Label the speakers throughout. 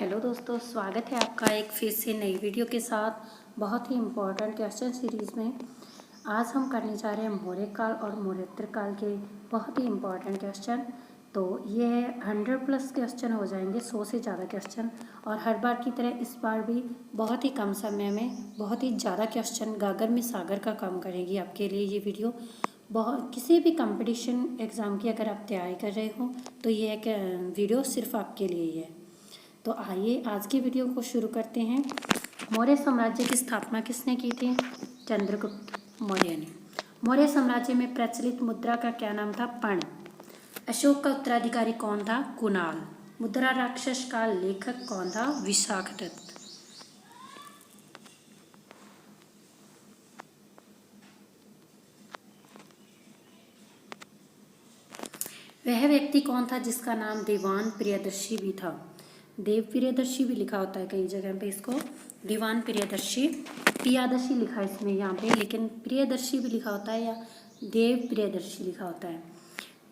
Speaker 1: Hello दोस्तों, स्वागत है आपका एक फिर से नई वीडियो के साथ बहुत ही इम्पोर्टेंट क्वेश्चन सीरीज़ में। आज हम करने जा रहे हैं मौर्य काल और मौर्योत्तर काल के बहुत ही इम्पोर्टेंट क्वेश्चन। तो ये 100+ क्वेश्चन हो जाएंगे, 100 से ज़्यादा क्वेश्चन। और हर बार की तरह इस बार भी बहुत ही कम समय में बहुत ही ज़्यादा क्वेश्चन गागर में सागर का काम करेगी आपके लिए ये वीडियो। बहुत किसी भी कंपटीशन एग्ज़ाम की अगर आप तैयारी कर रहे हो तो ये एक वीडियो सिर्फ आपके लिए ही है। तो आइए आज की वीडियो को शुरू करते हैं। मौर्य साम्राज्य की स्थापना किसने की थी? चंद्रगुप्त मौर्य ने। मौर्य साम्राज्य में प्रचलित मुद्रा का क्या नाम था? पर्ण। अशोक का उत्तराधिकारी कौन था? कुणाल। मुद्रा राक्षस का लेखक कौन था? विशाखदत्त। वह व्यक्ति कौन था जिसका नाम दीवान प्रियदर्शी भी था? देव प्रियदर्शी भी लिखा होता है कई जगह पे, इसको दीवान प्रियदर्शी, प्रियदर्शी लिखा है इसमें यहाँ पे, लेकिन प्रियदर्शी भी लिखा होता है या देव प्रियदर्शी लिखा होता है।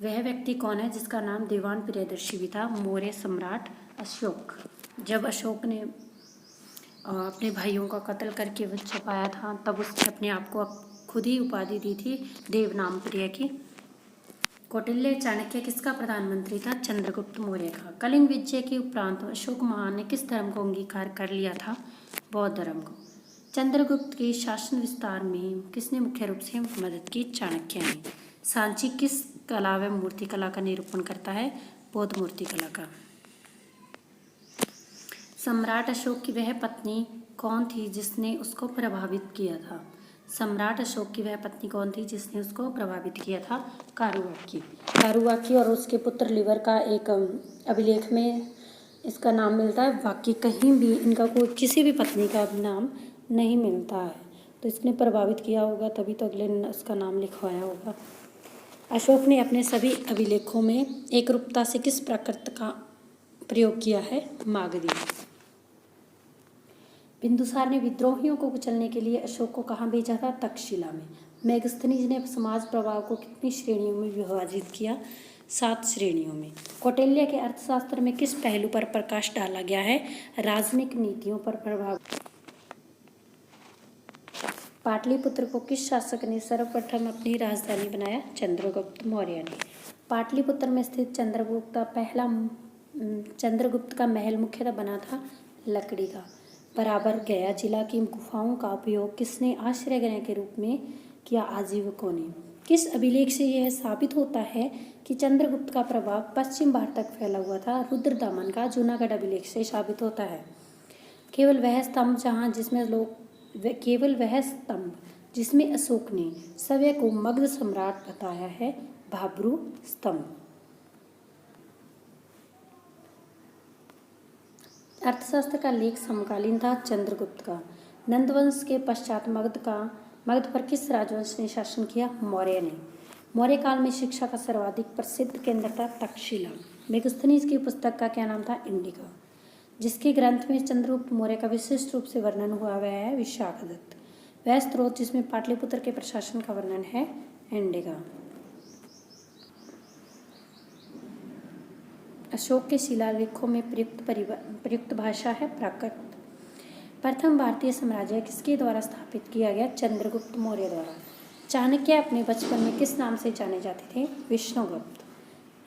Speaker 1: वह व्यक्ति कौन है जिसका नाम दीवान प्रियदर्शी भी था? मौर्य सम्राट अशोक। जब अशोक ने अपने भाइयों का कत्ल करके वो छुपाया था तब उसने अपने आप को खुद ही उपाधि दी थी देव नाम प्रिय की। कौटिल्य चाणक्य किसका प्रधानमंत्री था? चंद्रगुप्त मौर्य का। कलिंग विजय के उपरांत अशोक महान ने किस धर्म को अंगीकार कर लिया था? बौद्ध धर्म को। चंद्रगुप्त के शासन विस्तार में किसने मुख्य रूप से मदद की? चाणक्य ने। सांची किस कला व मूर्ति कला का निरूपण करता है? बौद्ध मूर्ति कला का। सम्राट अशोक की वह पत्नी कौन थी जिसने उसको प्रभावित किया था? सम्राट अशोक की वह पत्नी कौन थी जिसने उसको प्रभावित किया था? कारुवाकी। कारुवाकी और उसके पुत्र लिवर का एक अभिलेख में इसका नाम मिलता है। बाकी कहीं भी इनका कोई किसी भी पत्नी का नाम नहीं मिलता है, तो इसने प्रभावित किया होगा तभी तो अगले उसका नाम लिखवाया होगा। अशोक ने अपने सभी अभिलेखों में एकरूपता से किस प्राकृत का प्रयोग किया है? मागधी। बिंदुसार ने विद्रोहियों को कुचलने के लिए अशोक को कहाँ भेजा था? तक्षशिला में। मेगस्थनीज ने समाज प्रभाव को कितनी श्रेणियों में विभाजित किया? 7 श्रेणियों में। कौटिल्य के अर्थशास्त्र में किस पहलू पर प्रकाश डाला गया है? राजनीतिक नीतियों पर प्रभाव। पाटलिपुत्र को किस शासक ने सर्वप्रथम अपनी राजधानी बनाया? चंद्रगुप्त मौर्य ने। पाटलिपुत्र में स्थित चंद्रगुप्त का महल मुख्यतः बना था लकड़ी का। बराबर गया जिला की गुफाओं का उपयोग किसने आश्रय गृह के रूप में किया? आजीवकों ने। किस अभिलेख से यह साबित होता है कि चंद्रगुप्त का प्रभाव पश्चिम भारत तक फैला हुआ था? रुद्रदामन का जूनागढ़ अभिलेख से साबित होता है। केवल वह स्तंभ जिसमें अशोक ने सवय को मगध सम्राट बताया है, भाब्रू स्तंभ। अर्थशास्त्र का लेख समकालीन था चंद्रगुप्त का। नंदवंश के पश्चात मगध पर किस राजवंश ने शासन किया? मौर्य ने। मौर्य काल में शिक्षा का सर्वाधिक प्रसिद्ध केंद्र था तक्षशिला। मेगस्थनीज की पुस्तक का क्या नाम था? इंडिका। जिसके ग्रंथ में चंद्रगुप्त मौर्य का विशिष्ट रूप से वर्णन हुआ है विशाखदत्त। वह स्त्रोत जिसमें पाटलिपुत्र के प्रशासन का वर्णन है इंडिका। अशोक के शिलालेखों में प्रयुक्त भाषा है प्राकृत। प्रथम भारतीय साम्राज्य किसके द्वारा स्थापित किया गया? चंद्रगुप्त मौर्य द्वारा। चाणक्य अपने बचपन में किस नाम से जाने जाते थे? विष्णुगुप्त।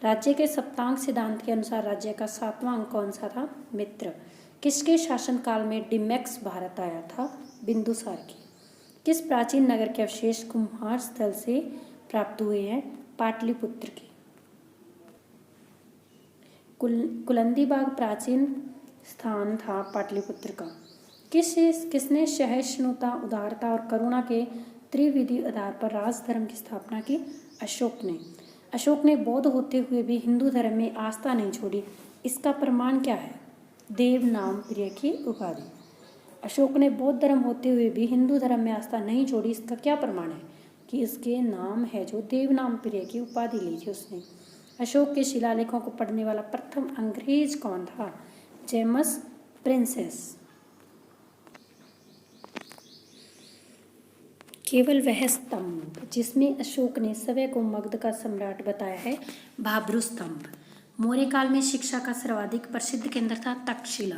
Speaker 1: राज्य के सप्तांक सिद्धांत के अनुसार राज्य का 7वां अंक कौन सा था? मित्र। किसके शासनकाल में डिमेक्स भारत आया था? बिंदुसार की। किस प्राचीन नगर के अवशेष कुम्हार स्थल से प्राप्त हुए हैं? पाटलिपुत्र की। कुलंदीबाग प्राचीन स्थान था पाटलिपुत्र का। किसने सहिष्णुता, उदारता और करुणा के त्रिविधि आधार पर राजधर्म की स्थापना की? अशोक ने। अशोक ने बौद्ध होते हुए भी हिंदू धर्म में आस्था नहीं छोड़ी, इसका प्रमाण क्या है? देव नाम प्रिय की उपाधि। अशोक ने बौद्ध धर्म होते हुए भी हिंदू धर्म में आस्था नहीं छोड़ी, इसका क्या प्रमाण है? कि इसके नाम है जो देव नाम प्रिय की उपाधि ली थी उसने। अशोक के शिलालेखों को पढ़ने वाला प्रथम अंग्रेज कौन था? James princess. केवल वह स्तंभ जिसमें अशोक ने सवय को मगध का सम्राट बताया है, भाब्रू स्तंभ। मौर्य काल में शिक्षा का सर्वाधिक प्रसिद्ध केंद्र था तक्षशिला।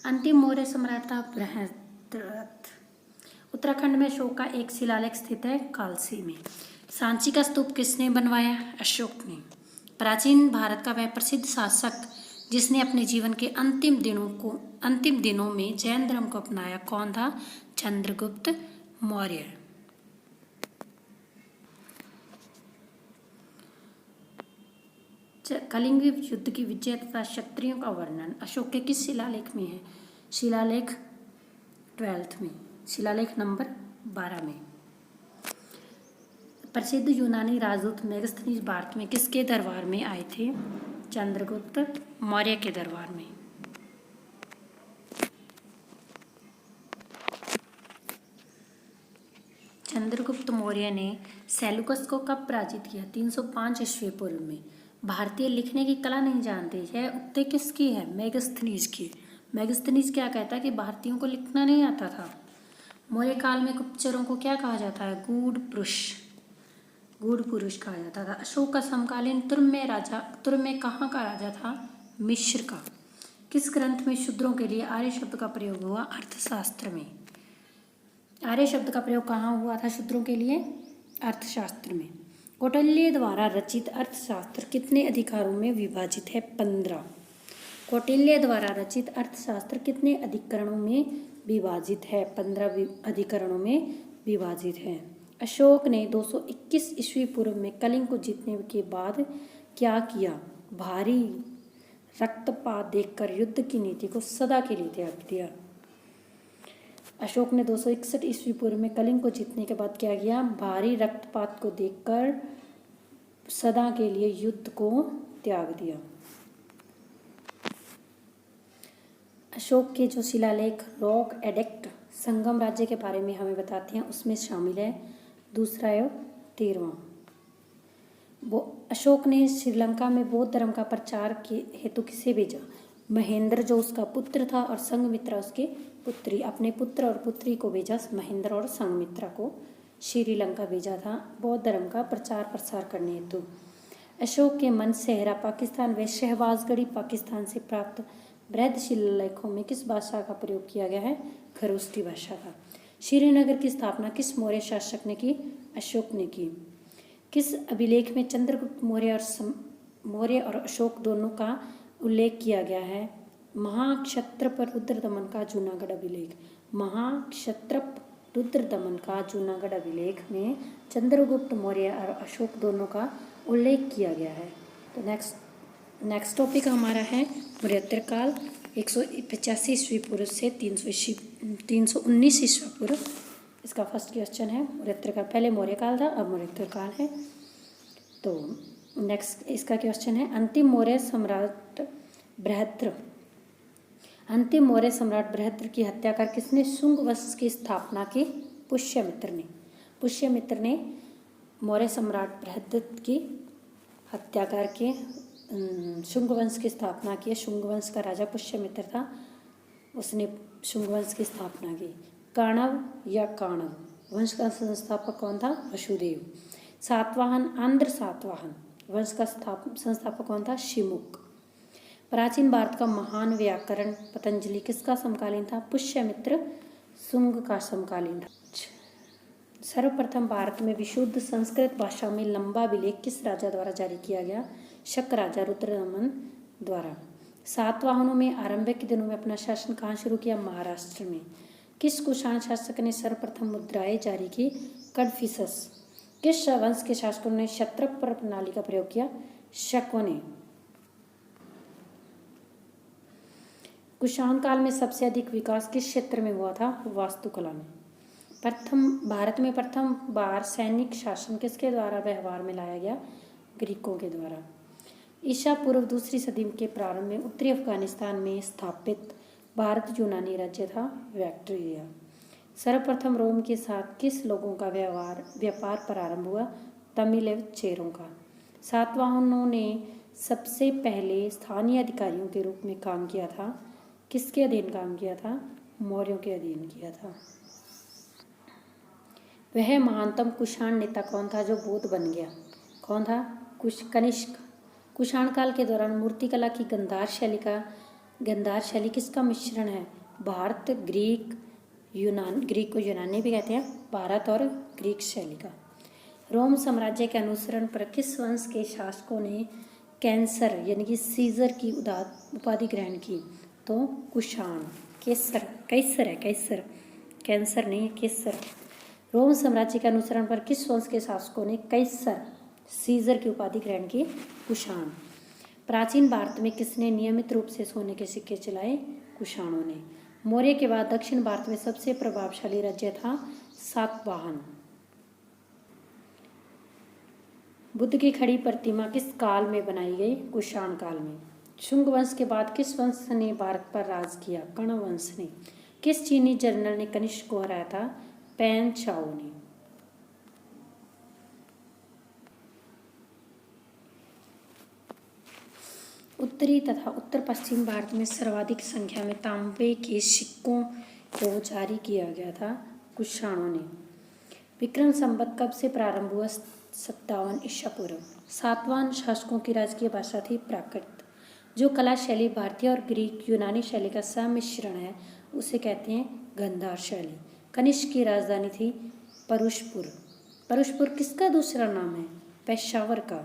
Speaker 1: अंतिम मौर्य सम्राट था बृहद्रथ। उत्तराखंड में अशोक का एक शिलालेख स्थित है कालसी में। सांची का स्तूप किसने बनवाया? अशोक ने। प्राचीन भारत का वह प्रसिद्ध शासक जिसने अपने जीवन के अंतिम दिनों में जैन धर्म को अपनाया कौन था? चंद्रगुप्त मौर्य। कलिंग युद्ध की विजय तथा क्षत्रियों का वर्णन अशोक के किस शिलालेख में है? शिलालेख 12 में, शिलालेख नंबर 12 में। प्रसिद्ध यूनानी राजदूत मेगास्थनीज भारत में किसके दरबार में आए थे? चंद्रगुप्त मौर्य के दरबार में। चंद्रगुप्त मौर्य ने सेल्यूकस को कब पराजित किया? 305 ईस्वी पूर्व में। भारतीय लिखने की कला नहीं जानते, यह उक्ति किसकी है? मेगास्थनीज की। मेगास्थनीज क्या कहता है कि भारतीयों को लिखना नहीं आता था। मौर्य काल में गुप्तचरों को क्या कहा जाता है? गूढ़ पुरुष कहा जाता था। अशोक का समकालीन तुर्क में कहाँ का राजा था? मिस्र का। किस ग्रंथ में शूद्रों के लिए आर्य शब्द का प्रयोग हुआ? अर्थशास्त्र में। आर्य शब्द का प्रयोग कहाँ हुआ था शूद्रों के लिए? अर्थशास्त्र में। कौटिल्य द्वारा रचित अर्थशास्त्र कितने अधिकारों में विभाजित है? 15। कौटिल्य द्वारा रचित अर्थशास्त्र कितने अधिकरणों में विभाजित है? 15 अधिकरणों में विभाजित है। अशोक ने 221 ईस्वी पूर्व में कलिंग को जीतने के बाद क्या किया? भारी रक्तपात देखकर युद्ध की नीति को सदा के लिए त्याग दिया। अशोक ने 261 ईस्वी पूर्व में कलिंग को जीतने के बाद क्या किया? भारी रक्तपात को देखकर सदा के लिए युद्ध को त्याग दिया। अशोक के जो शिलालेख रॉक एडिक्ट संगम राज्य के बारे में हमें बताते हैं, उसमें शामिल है 2 एवं 13वां। अशोक ने श्रीलंका में बौद्ध धर्म का प्रचार के हेतु किसे भेजा? महेंद्र जो उसका पुत्र था और संघमित्रा उसके पुत्री। अपने पुत्र और पुत्री को भेजा, महेंद्र और संघमित्रा को श्रीलंका भेजा था बौद्ध धर्म का प्रचार प्रसार करने हेतु। अशोक के मन सेहरा पाकिस्तान व शहबाजगढ़ी पाकिस्तान से प्राप्त बृहद शिलालेखों में किस भाषा का प्रयोग किया गया है? खरोष्ठी भाषा का। श्रीनगर की स्थापना किस मौर्य शासक ने की? अशोक ने की। किस अभिलेख में चंद्रगुप्त मौर्य और अशोक दोनों का उल्लेख किया गया है? महाक्षत्रप रुद्रदमन का जूनागढ़ अभिलेख। महाक्षत्रप रुद्रदमन का जूनागढ़ अभिलेख में चंद्रगुप्त मौर्य और अशोक दोनों का उल्लेख किया गया है। तो नेक्स्ट टॉपिक हमारा है मौर्योत्तर काल 185 ईस्वी पूर्व से 319 ईस्वी पूर्व। इसका फर्स्ट क्वेश्चन है मौर्योत्तर काल। पहले मौर्य काल था, अब मौर्योत्तर काल है। तो नेक्स्ट इसका क्वेश्चन है अंतिम मौर्य सम्राट बृहद्र की हत्या कर किसने? शुंग वंश की स्थापना की? पुष्यमित्र ने मौर्य सम्राट बृहद्र की हत्या करके शुंग वंश की स्थापना की। शुंग वंश का राजा पुष्यमित्र था, उसने शुंग वंश की स्थापना की। काणव वंश का संस्थापक कौन था? वसुदेव। आंध्र सातवाहन वंश का संस्थापक कौन था? शिमुक। प्राचीन भारत का महान व्याकरण पतंजलि किसका समकालीन था? पुष्यमित्र शुंग का समकालीन था। सर्वप्रथम भारत में विशुद्ध संस्कृत भाषा में लंबा विलेख किस राजा द्वारा जारी किया गया? शक राजा रुद्रदमन द्वारा। सातवाहनों में आरंभिक के दिनों में अपना शासन कहाँ शुरू किया? महाराष्ट्र में। किस कुषाण शासक ने सर्वप्रथम मुद्राएं जारी की? कडफिसस। किस वंश के शासकों ने क्षत्रप प्रणाली का प्रयोग किया? शकों ने। कुषाण काल में सबसे अधिक विकास किस क्षेत्र में हुआ था? वास्तुकला में। भारत में प्रथम बार सैनिक शासन किसके द्वारा व्यवहार में लाया गया? ग्रीकों के द्वारा। ईसा पूर्व 2री सदी के प्रारंभ में उत्तरी अफगानिस्तान में स्थापित भारत यूनानी राज्य था बैक्ट्रिया। सर्वप्रथम रोम के साथ किस लोगों का व्यापार प्रारंभ हुआ? तमिल एवं चेरों का। सातवाहनों ने सबसे पहले स्थानीय अधिकारियों के रूप में काम किया था। किसके अधीन काम किया था? मौर्यों के अधीन किया था। वह महानतम कुषाण नेता कौन था जो बौद्ध बन गया? कौन था? कनिष्क। कुषाण काल के दौरान मूर्तिकला की गांधार शैली किसका मिश्रण है? भारत, ग्रीक, यूनान, ग्रीक को यूनानी भी कहते हैं, भारत और ग्रीक शैली का। रोम साम्राज्य के अनुसरण पर किस वंश के शासकों ने कैंसर यानी कि सीजर की उपाधि ग्रहण की? तो कुषाण। कैसर, कैंसर नहीं, केसर। रोम साम्राज्य के अनुसरण पर किस वंश के शासकों ने कैसर सीजर की उपाधि ग्रहण की? कुषाण। प्राचीन भारत में किसने नियमित रूप से सोने के सिक्के चलाए? कुषाणों ने। मौर्य के बाद दक्षिण भारत में सबसे प्रभावशाली राज्य था सातवाहन। बुद्ध की खड़ी प्रतिमा किस काल में बनाई गई? कुषाण काल में। शुंग वंश के बाद किस वंश ने भारत पर राज किया? कण्व वंश ने। किस चीनी जनरल ने कनिष्क को हराया था? पेन चाओ ने। उत्तरी तथा उत्तर पश्चिम भारत में सर्वाधिक संख्या में तांबे के सिक्कों को जारी किया गया था कुषाणों ने। विक्रम संवत कब से प्रारंभ हुआ? 57 ईसा पूर्व। सातवाहन शासकों की राजकीय भाषा थी प्राकृत। जो कला शैली भारतीय और ग्रीक यूनानी शैली का सम्मिश्रण है उसे कहते हैं गांधार शैली। कनिष्क की राजधानी थी परुशपुर। परुशपुर किसका दूसरा नाम है? पेशावर का।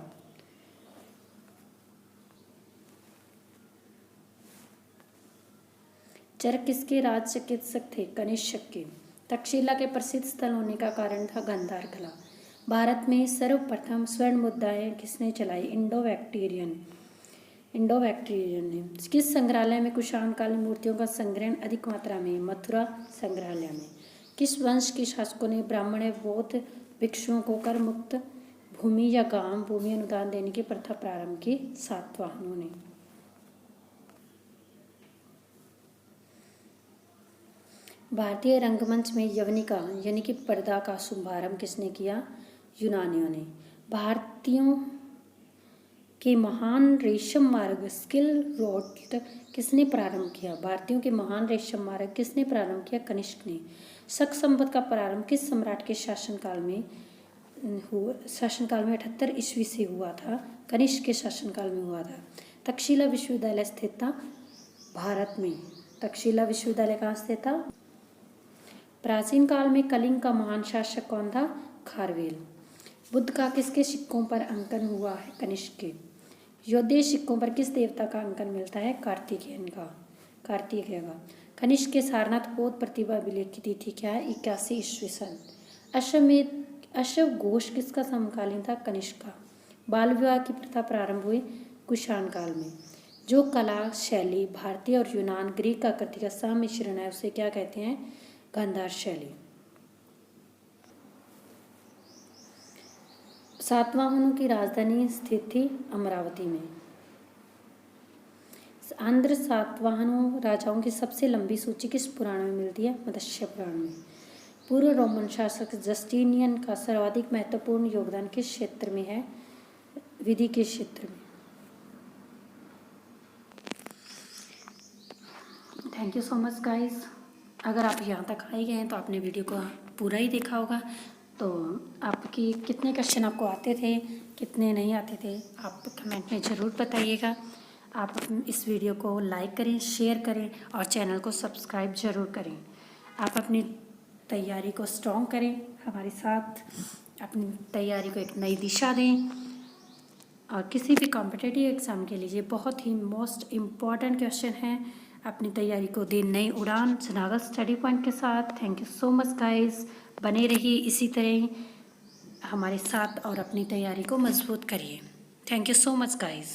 Speaker 1: चरक किसके राज चिकित्सक थे? कनिष्क के। तक्षशिला के प्रसिद्ध स्थल होने का कारण था गांधार कला। भारत में सर्वप्रथम स्वर्ण मुद्राएं किसने चलाई? इंडो बैक्टीरियन ने। किस संग्रहालय में कुषाण कालीन मूर्तियों का संग्रहण अधिक मात्रा में? मथुरा संग्रहालय में। किस वंश के शासकों ने ब्राह्मण बौद्ध भिक्षुओं को कर मुक्त भूमि या गांव भूमि अनुदान देने की प्रथा प्रारंभ की? सातवाहनों ने। भारतीय रंगमंच में यवनिका यानी कि पर्दा का शुभारंभ किसने किया? यूनानियों ने। भारतीयों के महान रेशम मार्ग स्किल रोड किसने प्रारंभ किया? भारतीयों के महान रेशम मार्ग किसने प्रारंभ किया? कनिष्क ने। शक संवत का प्रारंभ किस सम्राट के शासनकाल में 78 ईस्वी से हुआ था? कनिष्क के शासनकाल में हुआ था। तक्षशिला विश्वविद्यालय स्थित था भारत में। तक्षशिला विश्वविद्यालय कहाँ स्थित था? प्राचीन काल में कलिंग का महान शासक कौन था? खारवेल। बुद्ध का किसके सिक्कों पर अंकन हुआ है? कनिष्क के। योध्य सिक्कों पर किस देवता का अंकन मिलता है? कार्तिकेय का। कनिष्क के सारनाथ बौद्ध प्रतिभा विलेख की तिथि क्या है? 81 ईस्वी सन। अश्व घोष किसका समकालीन था? कनिष्क का। बाल विवाह की प्रथा प्रारंभ हुई कुषाण काल में। जो कला शैली भारतीय और यूनान ग्रीक आकृति का सम्मिश्रण है उसे क्या कहते हैं? गांधार शैली। सातवाहनों की राजधानी स्थित थी अमरावती में। आंध्र सातवाहनों राजाओं की सबसे लंबी सूची किस पुराण में मिलती है? मत्स्य पुराण में। पूर्व रोमन शासक जस्टिनियन का सर्वाधिक महत्वपूर्ण योगदान किस क्षेत्र में है? विधि के क्षेत्र में। Thank you so much guys. अगर आप यहाँ तक आए गए हैं तो आपने वीडियो को पूरा ही देखा होगा। तो आपकी कितने क्वेश्चन आपको आते थे, कितने नहीं आते थे, आप कमेंट में ज़रूर बताइएगा। आप इस वीडियो को लाइक करें, शेयर करें और चैनल को सब्सक्राइब ज़रूर करें। आप अपनी तैयारी को स्ट्रॉन्ग करें, हमारे साथ अपनी तैयारी को एक नई दिशा दें। और किसी भी कॉम्पिटिटिव एग्ज़ाम के लिए बहुत ही मोस्ट इम्पॉर्टेंट क्वेश्चन है। अपनी तैयारी को दें नई उड़ान जनागल स्टडी पॉइंट के साथ। Thank you so much guys. बने रहिए इसी तरह हमारे साथ और अपनी तैयारी को मजबूत करिए। Thank you so much guys.